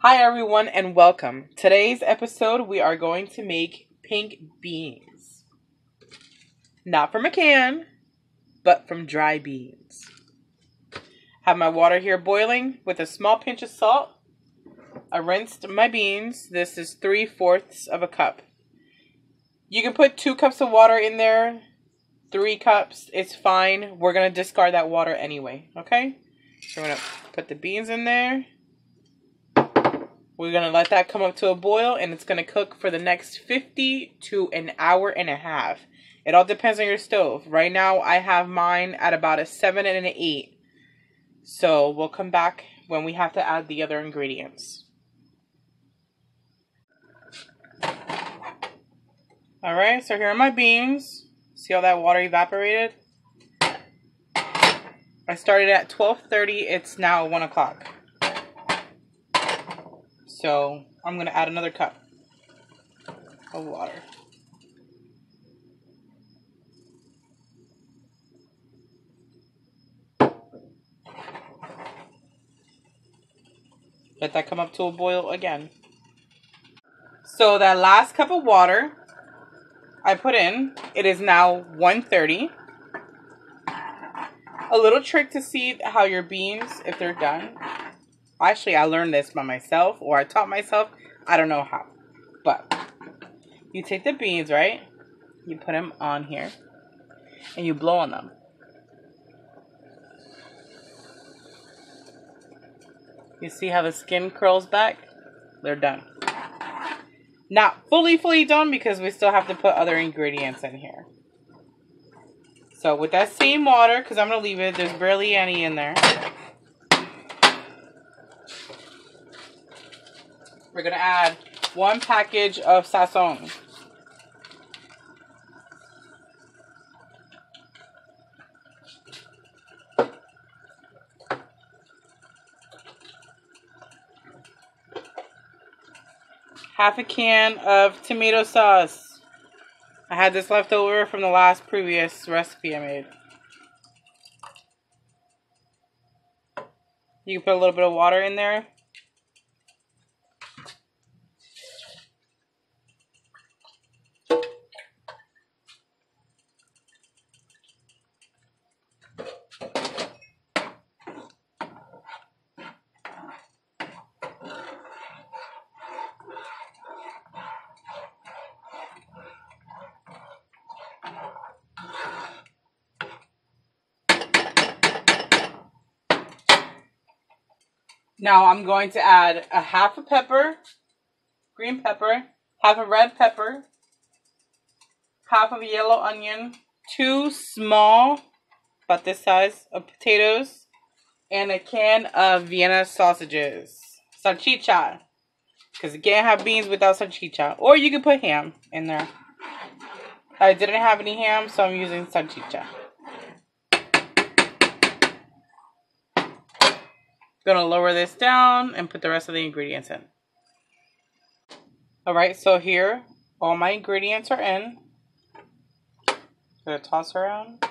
Hi everyone and welcome. Today's episode we are going to make pink beans. Not from a can, but from dry beans. Have my water here boiling with a small pinch of salt. I rinsed my beans. This is 3/4 of a cup. You can put 2 cups of water in there, 3 cups, it's fine. We're going to discard that water anyway, okay? So we're going to put the beans in there. We're going to let that come up to a boil, and it's going to cook for the next 50 to an hour and a half. It all depends on your stove. Right now, I have mine at about a 7 and an 8. So we'll come back when we have to add the other ingredients. Alright, so here are my beans. See how that water evaporated? I started at 12:30. It's now 1 o'clock. So I'm going to add another cup of water. Let that come up to a boil again. So that last cup of water I put in, it is now 1:30. A little trick to see how your beans, if they're done. Actually, I learned this by myself, or I taught myself. I don't know how. But you take the beans, right? You put them on here. And you blow on them. You see how the skin curls back? They're done. Not fully done because we still have to put other ingredients in here. So with that same water, because I'm going to leave it, there's barely any in there. We're going to add 1 package of sazon. Half a can of tomato sauce. I had this left over from the previous recipe I made. You can put a little bit of water in there. Now I'm going to add a half a pepper, green pepper, half a red pepper, half of a yellow onion, 2 small, about this size, of potatoes, and a can of Vienna sausages. Salchicha. Because you can't have beans without salchicha. Or you can put ham in there. I didn't have any ham, so I'm using salchicha. Gonna lower this down and put the rest of the ingredients in. Alright, so here all my ingredients are in. Gonna toss around.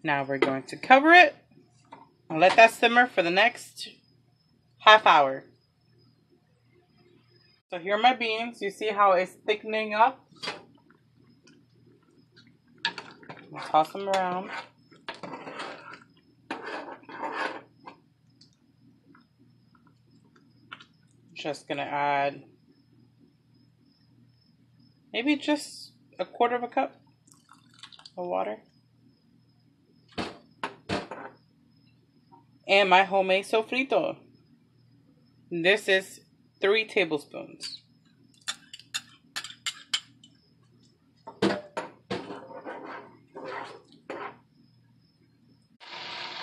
Now we're going to cover it and let that simmer for the next half hour. So here are my beans. You see how it's thickening up? I'll toss them around. Just gonna add maybe just a 1/4 of a cup of water. And my homemade sofrito. This is 3 tablespoons.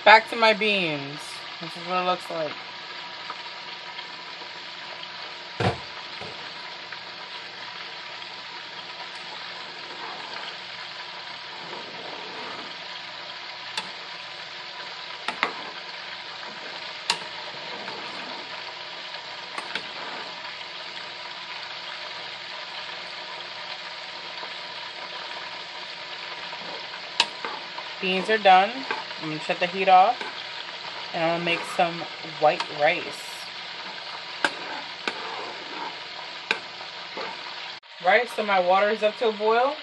Back to my beans. This is what it looks like. Beans are done. I'm going to shut the heat off. And I'm going to make some white rice. Right, so my water is up to a boil.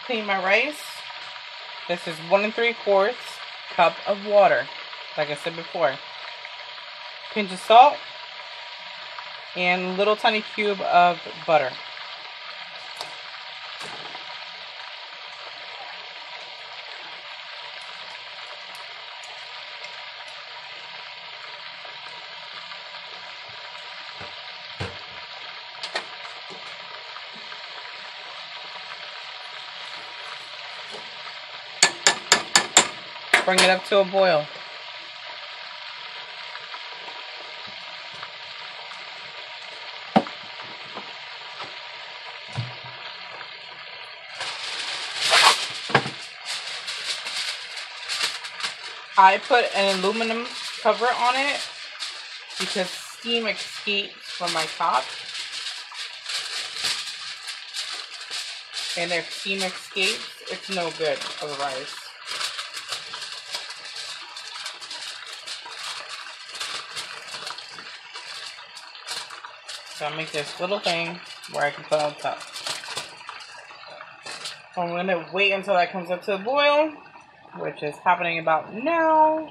Clean my rice. This is 1 3/4 cup of water, like I said before. Pinch of salt and a little tiny cube of butter. Bring it up to a boil. I put an aluminum cover on it because steam escapes from my top. And if steam escapes, it's no good for the rice. So I make this little thing where I can put on top. I'm going to wait until that comes up to a boil, which is happening about now.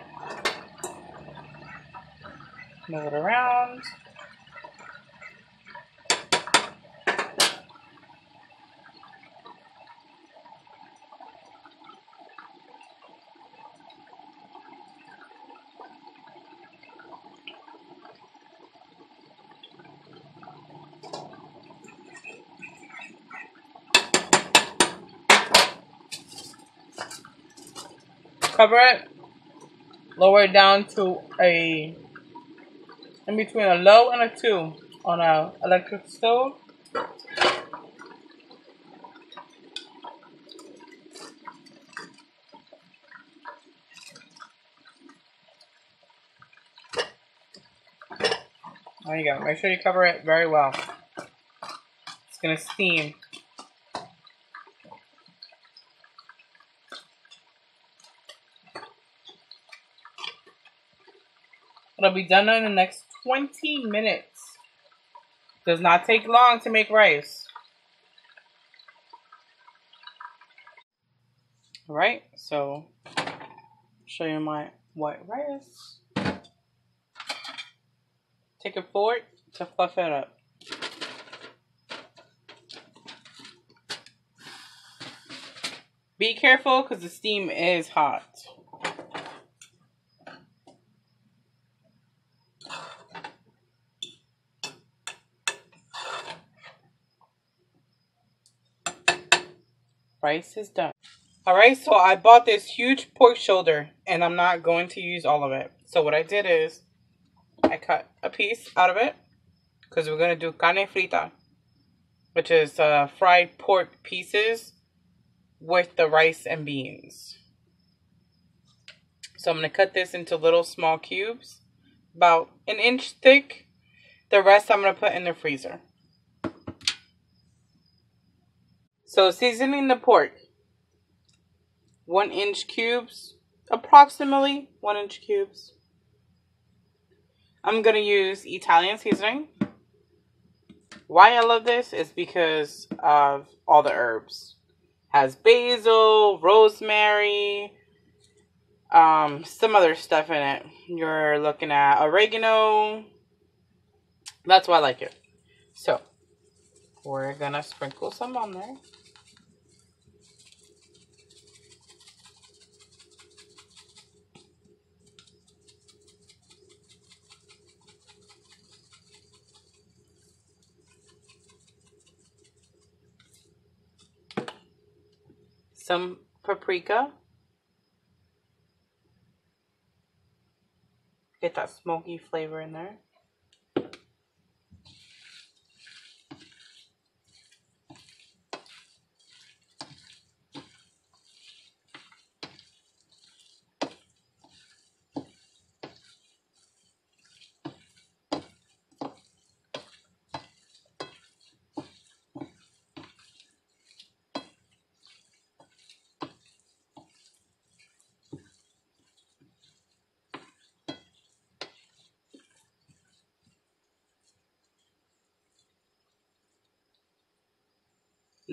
Move it around. Cover it, lower it down to in between a low and a 2 on an electric stove. There you go. Make sure you cover it very well. It's going to steam. It'll be done in the next 20 minutes. Does not take long to make rice. Alright, so show you my white rice. Take a fork to fluff it up. Be careful because the steam is hot. Rice is done. Alright, so I bought this huge pork shoulder and I'm not going to use all of it. So what I did is I cut a piece out of it because we're going to do carne frita, which is fried pork pieces with the rice and beans. So I'm going to cut this into little small cubes, about 1 inch thick. The rest I'm going to put in the freezer. So seasoning the pork, 1 inch cubes, approximately 1 inch cubes. I'm going to use Italian seasoning. Why I love this is because of all the herbs. Has basil, rosemary, some other stuff in it. You're looking at oregano. That's why I like it. So we're going to sprinkle some on there. Some paprika. Get that smoky flavor in there.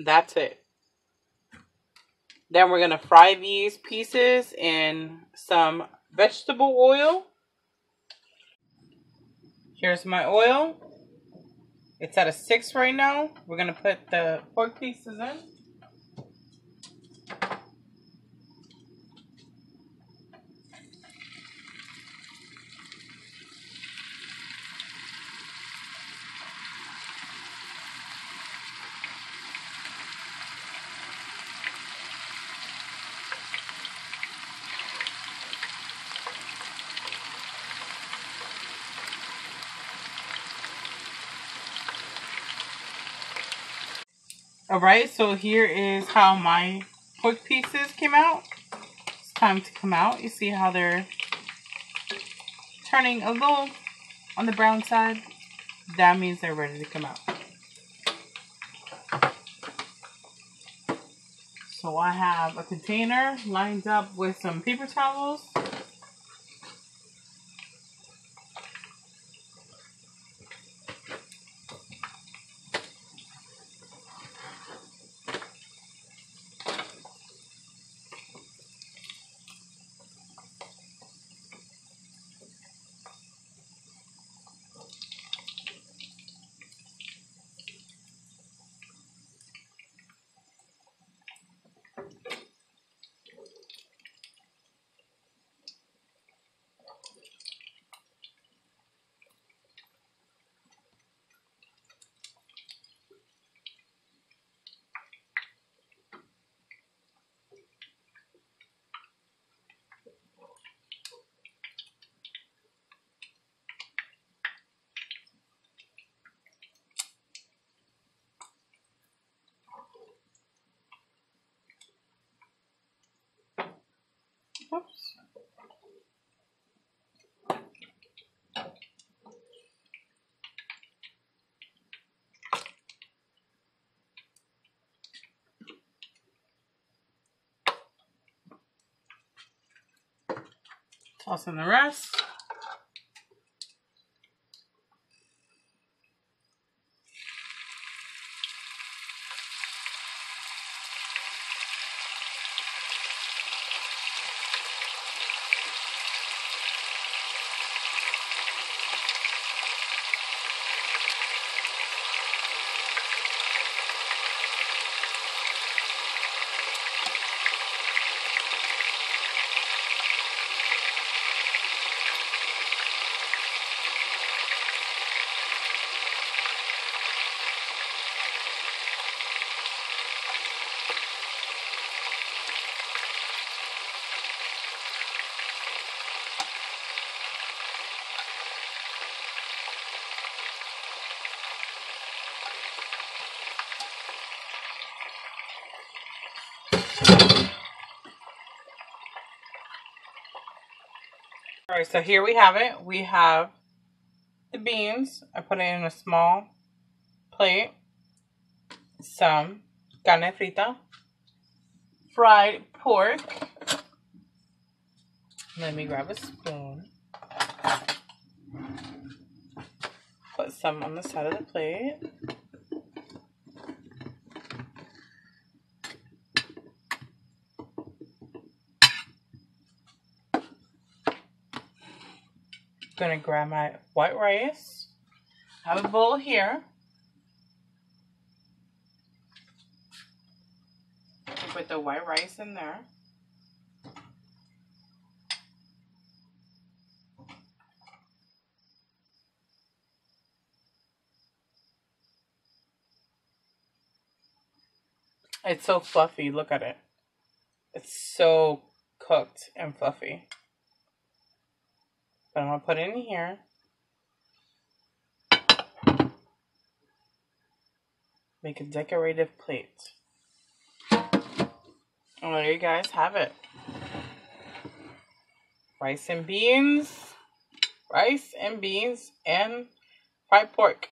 That's it. Then we're going to fry these pieces in some vegetable oil. Here's my oil. It's at a 6 right now. We're going to put the pork pieces in. Alright, so here is how my pork pieces came out. It's time to come out. You see how they're turning a little on the brown side? That means they're ready to come out. So I have a container lined up with some paper towels. Oops. Toss in the rest. Alright, so here we have it. We have the beans. I put it in a small plate. Some carne frita. Fried pork. Let me grab a spoon. Put some on the side of the plate. Gonna grab my white rice. I have a bowl here. Put the white rice in there. It's so fluffy. Look at it. It's so cooked and fluffy. But I'm gonna put it in here. Make a decorative plate. And there you guys have it. Rice and beans. Rice and beans and fried pork.